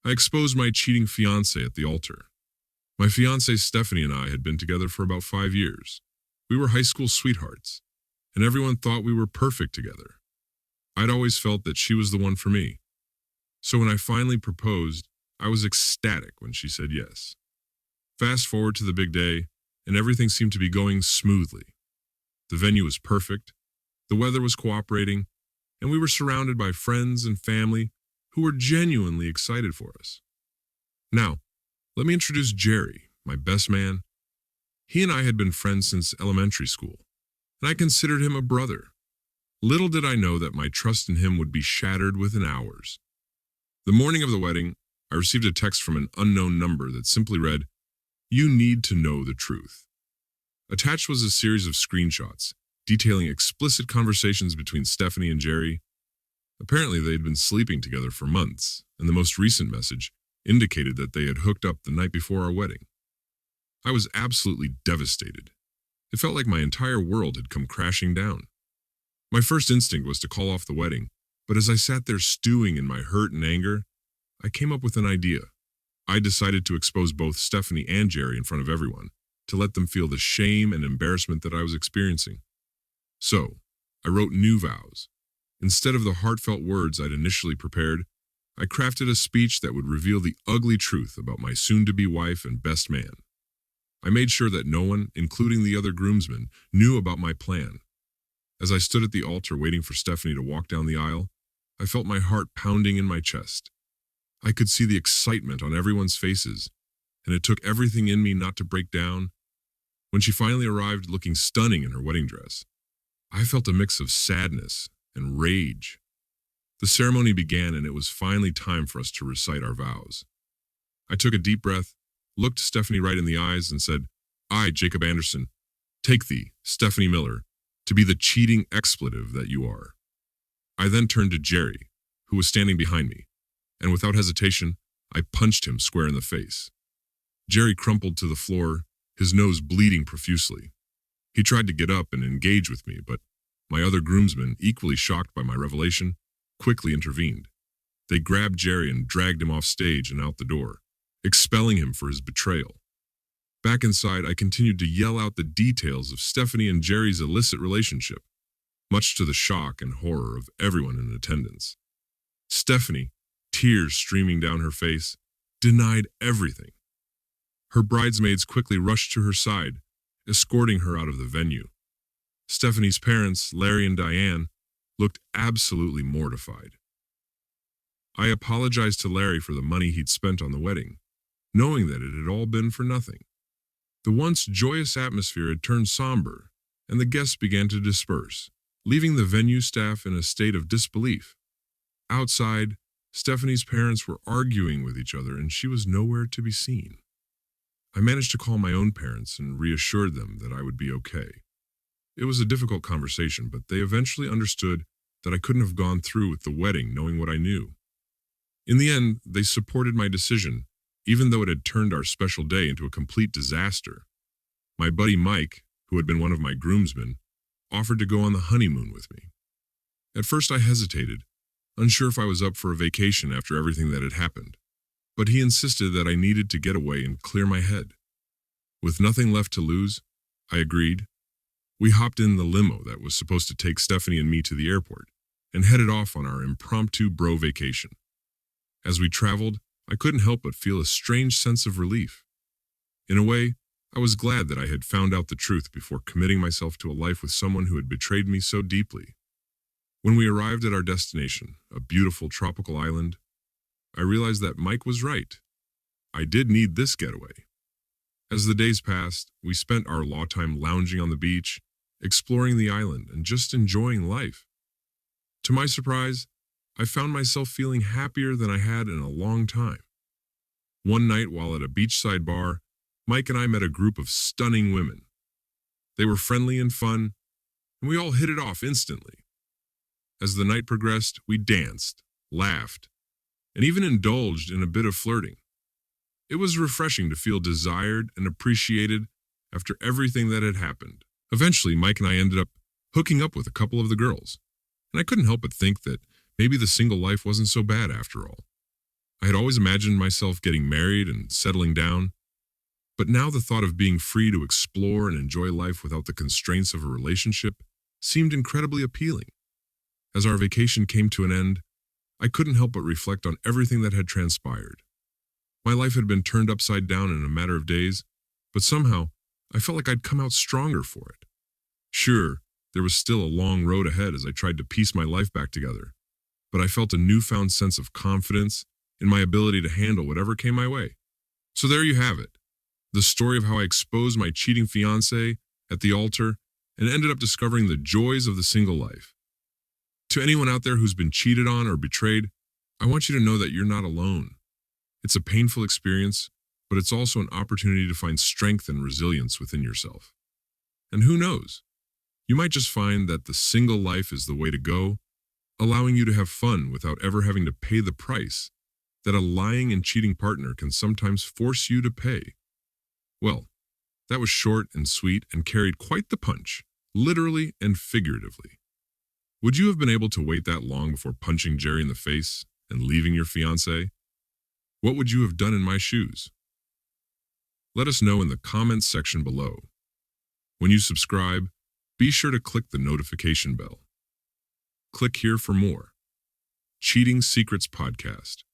I exposed my cheating fiancé at the altar. My fiancée Stephanie and I had been together for about 5 years. We were high school sweethearts, and everyone thought we were perfect together. I'd always felt that she was the one for me. So when I finally proposed, I was ecstatic when she said yes. Fast forward to the big day, and everything seemed to be going smoothly. The venue was perfect, the weather was cooperating, and we were surrounded by friends and family who were genuinely excited for us. Now, let me introduce Jerry, my best man. He and I had been friends since elementary school, and I considered him a brother. Little did I know that my trust in him would be shattered within hours. The morning of the wedding, I received a text from an unknown number that simply read, "You need to know the truth." Attached was a series of screenshots detailing explicit conversations between Stephanie and Jerry. Apparently, they had been sleeping together for months, and the most recent message indicated that they had hooked up the night before our wedding. I was absolutely devastated. It felt like my entire world had come crashing down. My first instinct was to call off the wedding, but as I sat there stewing in my hurt and anger, I came up with an idea. I decided to expose both Stephanie and Jerry in front of everyone, to let them feel the shame and embarrassment that I was experiencing. So, I wrote new vows. Instead of the heartfelt words I'd initially prepared, I crafted a speech that would reveal the ugly truth about my soon-to-be wife and best man. I made sure that no one, including the other groomsmen, knew about my plan. As I stood at the altar waiting for Stephanie to walk down the aisle, I felt my heart pounding in my chest. I could see the excitement on everyone's faces, and it took everything in me not to break down. When she finally arrived looking stunning in her wedding dress, I felt a mix of sadness and rage. The ceremony began, and it was finally time for us to recite our vows. I took a deep breath, looked Stephanie right in the eyes, and said, "I, Jacob Anderson, take thee, Stephanie Miller, to be the cheating expletive that you are." I then turned to Jerry, who was standing behind me, and without hesitation, I punched him square in the face. Jerry crumpled to the floor, his nose bleeding profusely. He tried to get up and engage with me, but my other groomsmen, equally shocked by my revelation, quickly intervened. They grabbed Jerry and dragged him off stage and out the door, expelling him for his betrayal. Back inside, I continued to yell out the details of Stephanie and Jerry's illicit relationship, much to the shock and horror of everyone in attendance. Stephanie, tears streaming down her face, denied everything. Her bridesmaids quickly rushed to her side, escorting her out of the venue. Stephanie's parents, Larry and Diane, looked absolutely mortified. I apologized to Larry for the money he'd spent on the wedding, knowing that it had all been for nothing. The once joyous atmosphere had turned somber, and the guests began to disperse, leaving the venue staff in a state of disbelief. Outside, Stephanie's parents were arguing with each other, and she was nowhere to be seen. I managed to call my own parents and reassured them that I would be okay. It was a difficult conversation, but they eventually understood that I couldn't have gone through with the wedding knowing what I knew. In the end, they supported my decision, even though it had turned our special day into a complete disaster. My buddy Mike, who had been one of my groomsmen, offered to go on the honeymoon with me. At first I hesitated, unsure if I was up for a vacation after everything that had happened, but he insisted that I needed to get away and clear my head. With nothing left to lose, I agreed. We hopped in the limo that was supposed to take Stephanie and me to the airport and headed off on our impromptu bro vacation. As we traveled, I couldn't help but feel a strange sense of relief. In a way, I was glad that I had found out the truth before committing myself to a life with someone who had betrayed me so deeply. When we arrived at our destination, a beautiful tropical island, I realized that Mike was right. I did need this getaway. As the days passed, we spent our law time lounging on the beach, exploring the island, and just enjoying life. To my surprise, I found myself feeling happier than I had in a long time. One night while at a beachside bar, Mike and I met a group of stunning women. They were friendly and fun, and we all hit it off instantly. As the night progressed, we danced, laughed, and even indulged in a bit of flirting. It was refreshing to feel desired and appreciated after everything that had happened. Eventually, Mike and I ended up hooking up with a couple of the girls, and I couldn't help but think that maybe the single life wasn't so bad after all. I had always imagined myself getting married and settling down, but now the thought of being free to explore and enjoy life without the constraints of a relationship seemed incredibly appealing. As our vacation came to an end, I couldn't help but reflect on everything that had transpired. My life had been turned upside down in a matter of days, but somehow I felt like I'd come out stronger for it. Sure, there was still a long road ahead as I tried to piece my life back together, but I felt a newfound sense of confidence in my ability to handle whatever came my way. So there you have it, the story of how I exposed my cheating fiancé at the altar and ended up discovering the joys of the single life. To anyone out there who's been cheated on or betrayed, I want you to know that you're not alone. It's a painful experience, but it's also an opportunity to find strength and resilience within yourself. And who knows? You might just find that the single life is the way to go, allowing you to have fun without ever having to pay the price that a lying and cheating partner can sometimes force you to pay. Well, that was short and sweet and carried quite the punch, literally and figuratively. Would you have been able to wait that long before punching Jerry in the face and leaving your fiancé? What would you have done in my shoes? Let us know in the comments section below. When you subscribe, be sure to click the notification bell. Click here for more. Cheating Secrets Podcast.